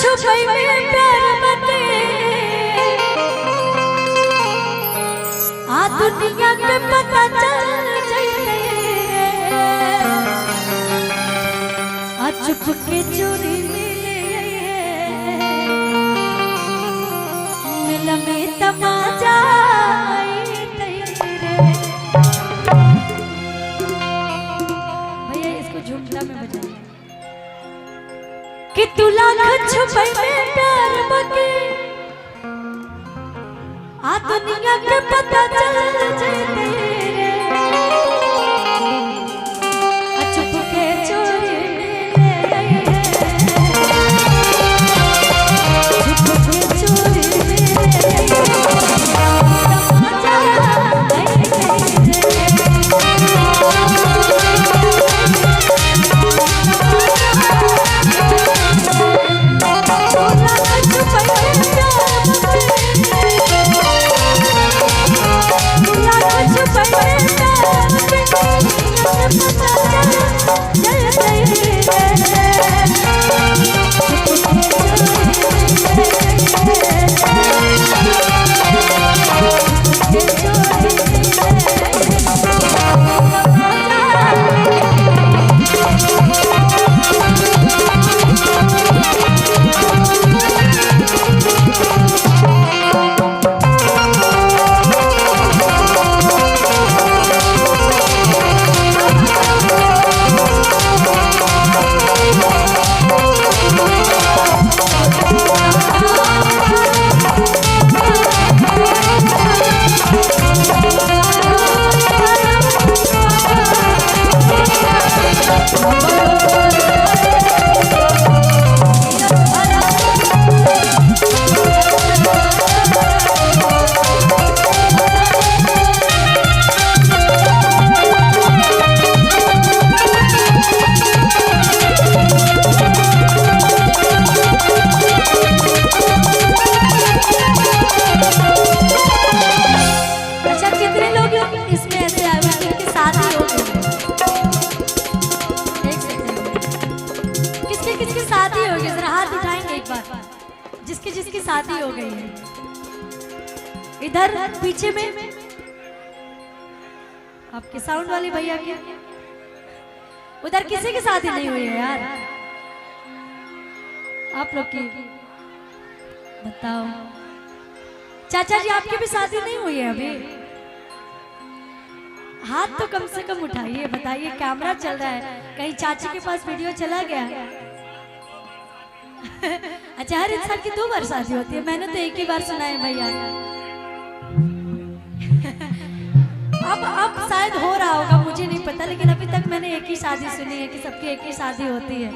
छुपई में प्यार बटे आ दुनिया के पता चल जाते आ चुप के चोरी मिल में तमाचा भैया इसको झुमला में बजाइए कि तू लाख छुपई में प्यार बके आ दुनिया के पता चल जाते चुप के चोरी चुप के चोरी जिसकी शादी हो गई है इधर पीछे में आपके साउंड वाले भैया के उधर किसी की शादी नहीं हुई है यार आप लोग की बताओ चाचा जी आपकी भी शादी नहीं हुई है अभी हाथ तो कम से कम उठाइए बताइए कैमरा चल रहा है कहीं चाची के पास वीडियो चला गया अच्छा हर इंसान की 2 बार शादी होती है मैंने तो एक ही बार सुना है भैया अब शायद हो रहा होगा मुझे नहीं पता लेकिन अभी तक मैंने एक ही शादी सुनी है कि सबकी एक ही शादी होती है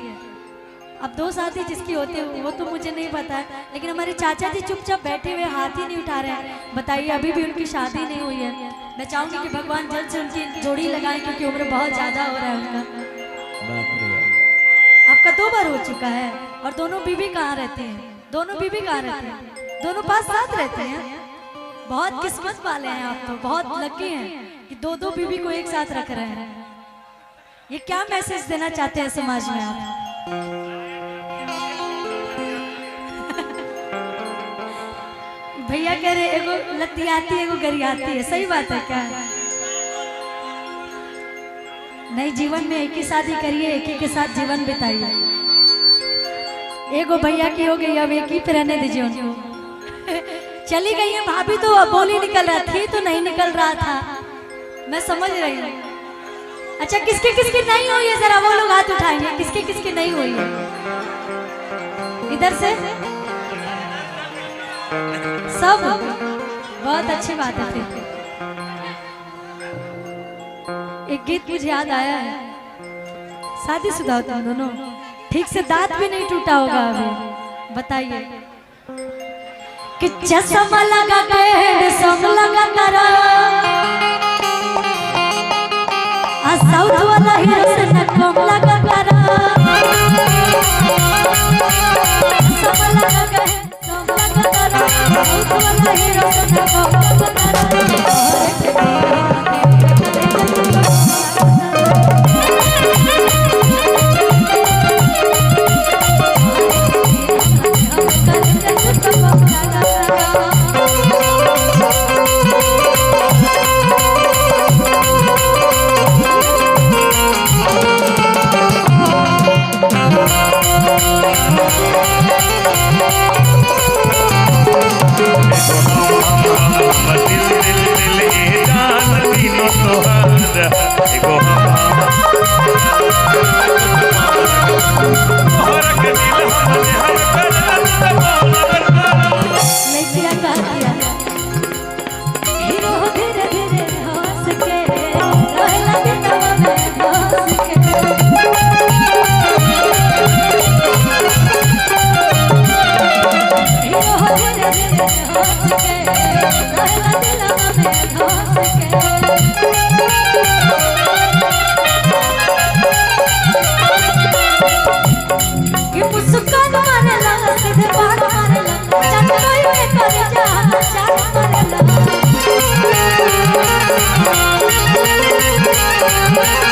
अब 2 शादी जिसकी होती है वो तो मुझे नहीं पता है लेकिन हमारे चाचा जी चुपचाप बैठे हुए हाथ ही नहीं उठा रहे हैं बताइए अभी भी उनकी शादी नहीं हुई है मैं चाहूंगी कि भगवान जल्द से उनकी जोड़ी लगाएं क्योंकि उम्र बहुत ज्यादा हो रहा है उनका आपका 2 बार हो चुका है और दोनों बीवी कहाँ रहते हैं दोनों बीवी कहाँ रहते हैं दोनों पास साथ रहते हैं बहुत किस्मत वाले हैं आप तो बहुत लकी हैं कि 2 बीवी को एक साथ रख रहे हैं ये क्या मैसेज देना चाहते हैं समाज में आप भैया कह रहे एगो लतियाती एगो गरियाती है सही बात है क्या नहीं जीवन में एक ही शादी करिए एक ही के साथ जीवन बिताइए एगो भैया की हो गई अब एक ही पे रहने दीजिए उनको चली गई है भाभी तो अब बोली निकल रहा थी तो नहीं निकल रहा था मैं समझ रही हूँ अच्छा किसकी किसकी नहीं हुई है जरा वो लोग हाथ उठाएंगे किसकी किसकी नहीं हुई है इधर से सब बहुत अच्छी बात है फिर एक गीत मुझे याद आया है शादीशुदा हो तुम दोनों ठीक से दांत भी नहीं टूटा होगा अभी बताइए कि चश्मा लगा के सब लगा करा साउथ वाला हीरो से न कम लगा करा चश्मा लगा के सब लगा करा साउथ वाला हीरो से न कम लगा करा हमर एगो तोहर के दिल हम लइकिया का दिया हीरो धीरे धीरे हंस के रहला बितवा में हंस के हीरो धीरे धीरे हंस के रहला बितवा में हंस के कि मुस्कान मारेला सीधे बात मारेला चट कोई में कर जा चट मारेला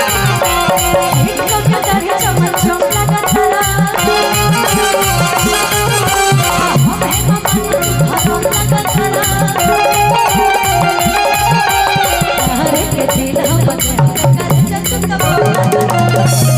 एक तो कदर चमन चम लगतला हमें ममन भरम लगतला हर के दिल हम कर जत कबूल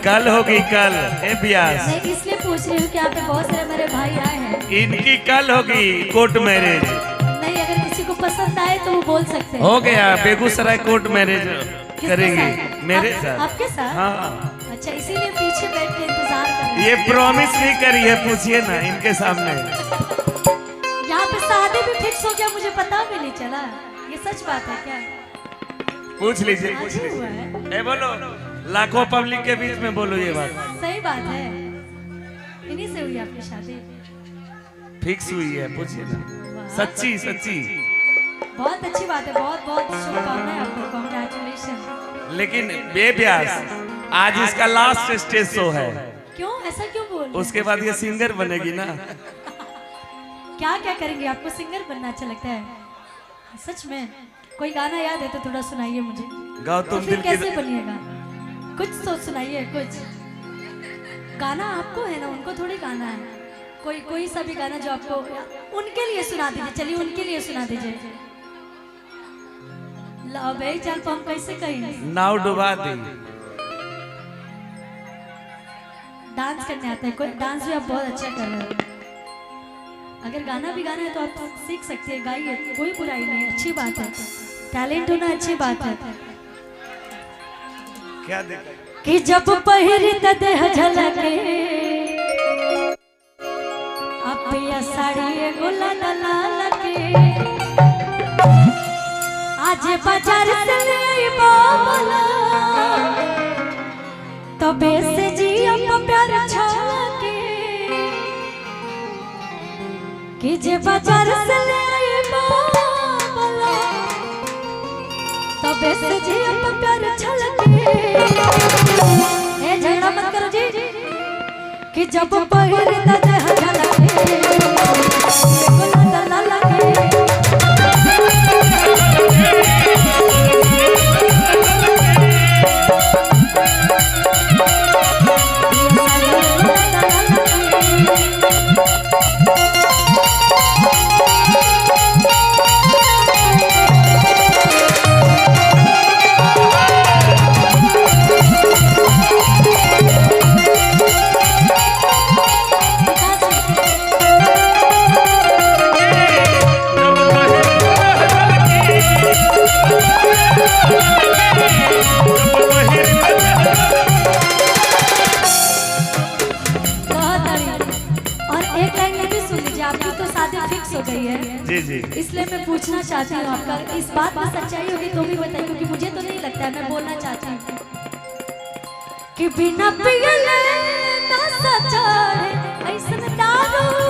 कल होगी कल ए ब्यास नहीं इसलिए पूछ रही हूँ कि यहाँ पे बहुत सारे मेरे भाई आए हैं इनकी कल होगी कोर्ट मैरिज नहीं अगर किसी को पसंद आए तो वो बोल सकते हैं हो गया बेगूसराय कोर्ट मैरिज करेंगे मेरे साथ आपके साथ हाँ अच्छा इसीलिए पीछे बैठ के इंतजार कर रहे हैं ये प्रॉमिस भी करी है पूछिए ना इनके सामने यहाँ पे शादी भी फिक्स हो गया मुझे पता भी नहीं चला ये सच बात है क्या पूछ लीजिए आज ही हुआ है ए बोलो लाखों पब्लिक के बीच में बोलो ये बात सही बात है इन्हीं से हुई आपकी शादी फिक्स हुई है पूछिए ना सच्ची सच्ची बहुत अच्छी बात है बहुत बहुत शुभकामनाएं आपको कांग्रेचुलेशन लेकिन बेब्यास आज इसका लास्ट स्टेज शो है क्यों ऐसा क्यों बोल रहे हैं? उसके बाद ये सिंगर बनेगी ना क्या क्या करेंगे आपको सिंगर बनना अच्छा लगता है सच में कोई गाना याद है तो थोड़ा सुनाइए मुझे गाओ तो तुम फिर दिल कैसे की बनिएगा कुछ तो सुनाइए कुछ गाना आपको है ना उनको थोड़ी गाना है कोई सा भी गाना जो आपको उनके लिए सुना दीजिए चलिए उनके लिए सुना दीजिए लबे चल हम कैसे कहेंगे नाव डुबा दी डांस करने आता है कोई डांस भी आप बहुत अच्छा कर रहे हो अगर गाना भी गाना है तो आप सीख सकते हैं गाइए कोई बुराई नहीं अच्छी बात है टैलेंट होना अच्छी बात है क्या देखा कि जब पहिरी त देह झलके अपिया साड़ी गोला दलाल के आज बाजार से ले आई बाबला तबे से जी अब प्यार छलके कि जे बाजार से ले आई बाबला तबे से जी अब प्यार छलके ए झगड़ा मत करो जी कि जब पहिर त देह झलके गोला दलाल के जी जी इसलिए मैं पूछना चाहती हूँ आपका इस बात में सच्चाई होगी तो भी बताइए क्योंकि मुझे तो नहीं लगता है मैं बोलना चाहती हूँ कि बिना पियले ना सचारे ऐसन दारू